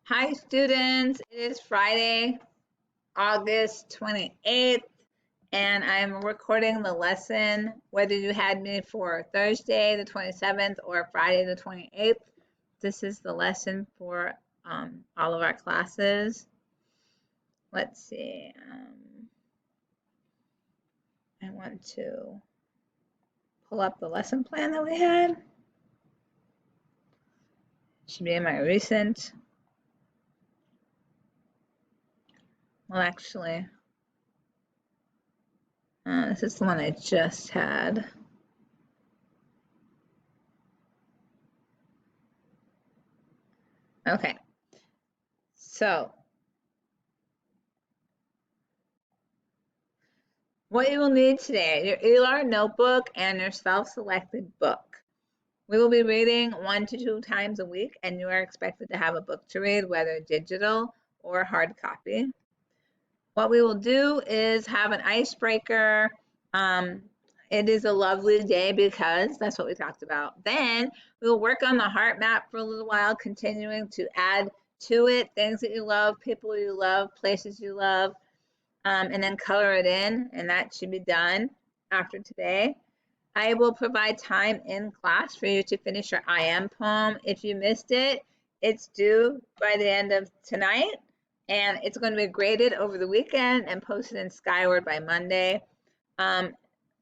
Hi, students. It is Friday, August 28th, and I'm recording the lesson, whether you had me for Thursday, the 27th, or Friday, the 28th. This is the lesson for all of our classes. Let's see. I want to pull up the lesson plan that we had. Should be in my recent. Well, actually, this is the one I just had. Okay. So, what you will need today, your ELAR notebook and your self-selected book. We will be reading 1 to 2 times a week, and you are expected to have a book to read, whether digital or hard copy. What we will do is have an icebreaker. It is a lovely day because that's what we talked about. Then we will work on the heart map for a little while, continuing to add to it things that you love, people you love, places you love, and then color it in, and that should be done after today. I will provide time in class for you to finish your I am poem. If you missed it, it's due by the end of tonight, and it's going to be graded over the weekend and posted in Skyward by Monday. A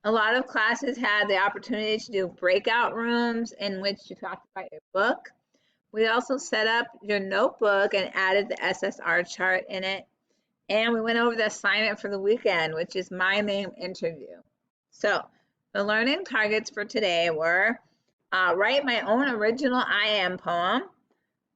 lot of classes had the opportunity to do breakout rooms in which you talk about your book. We also set up your notebook and added the SSR chart in it. And we went over the assignment for the weekend, which is my name interview. So the learning targets for today were write my own original I am poem,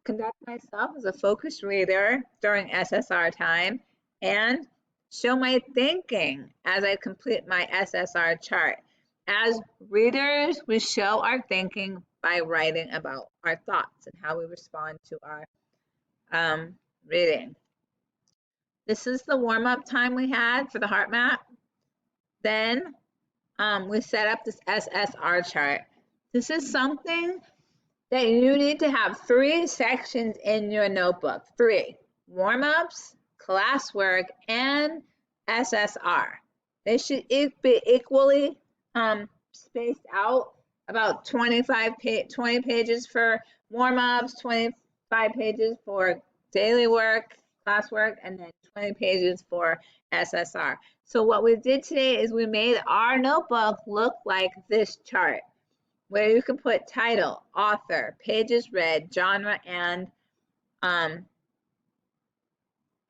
conduct myself as a focused reader during SSR time, and show my thinking as I complete my SSR chart. As readers, we show our thinking by writing about our thoughts and how we respond to our reading. This is the warm-up time we had for the heart map. Then we set up this SSR chart. This is something that you need to have 3 sections in your notebook. 3: warm-ups, classwork, and SSR. They should be equally spaced out, about 20 pages for warm-ups, 25 pages for daily work, classwork, and then 20 pages for SSR. So what we did today is we made our notebook look like this chart, where you can put title, author, pages read, genre, and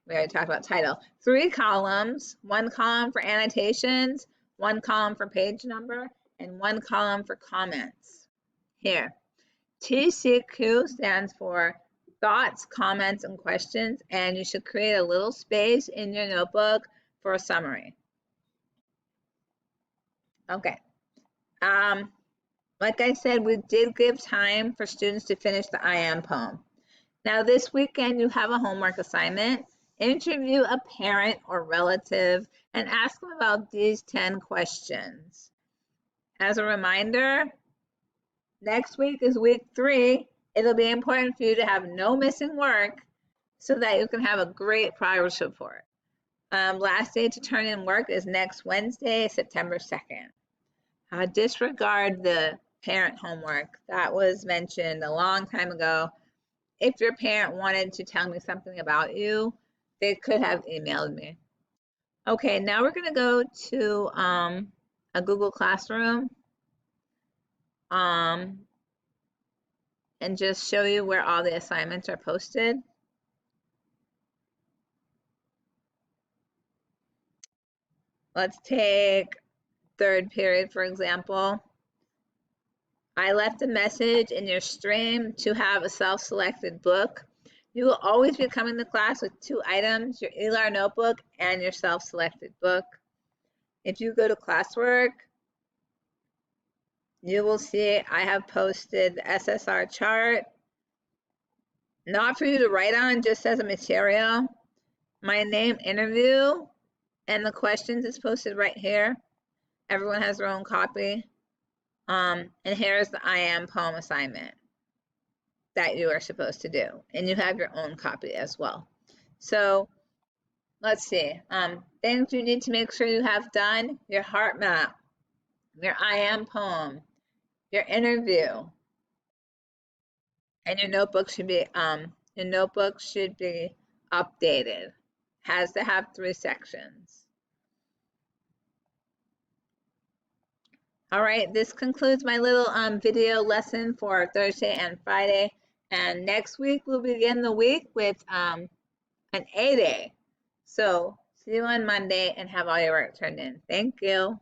we already talked about title. 3 columns, 1 column for annotations, 1 column for page number, and 1 column for comments. Here, TCQ stands for thoughts, comments, and questions, and you should create a little space in your notebook for a summary. Okay. Like I said, we did give time for students to finish the I am poem. Now this weekend you have a homework assignment. Interview a parent or relative and ask them about these 10 questions. As a reminder, next week is week 3. It'll be important for you to have no missing work so that you can have a great progress report. Last day to turn in work is next Wednesday, September 2nd. Disregard the parent homework. That was mentioned a long time ago. If your parent wanted to tell me something about you, they could have emailed me. Okay, now we're going to go to a Google Classroom and just show you where all the assignments are posted. Let's take 3rd period, for example. I left a message in your stream to have a self-selected book. You will always be coming to class with 2 items, your ELAR notebook and your self-selected book. If you go to classwork, you will see I have posted the SSR chart, not for you to write on, just as a material. My name interview and the questions is posted right here. Everyone has their own copy. And here's the I am poem assignment. that you are supposed to do, and you have your own copy as well. So let's see, things you need to make sure you have done: your heart map, your I am poem, your interview, and your notebook should be updated. Has to have 3 sections. All right, this concludes my little video lesson for Thursday and Friday. And next week we'll begin the week with an A day. So see you on Monday and have all your work turned in. Thank you.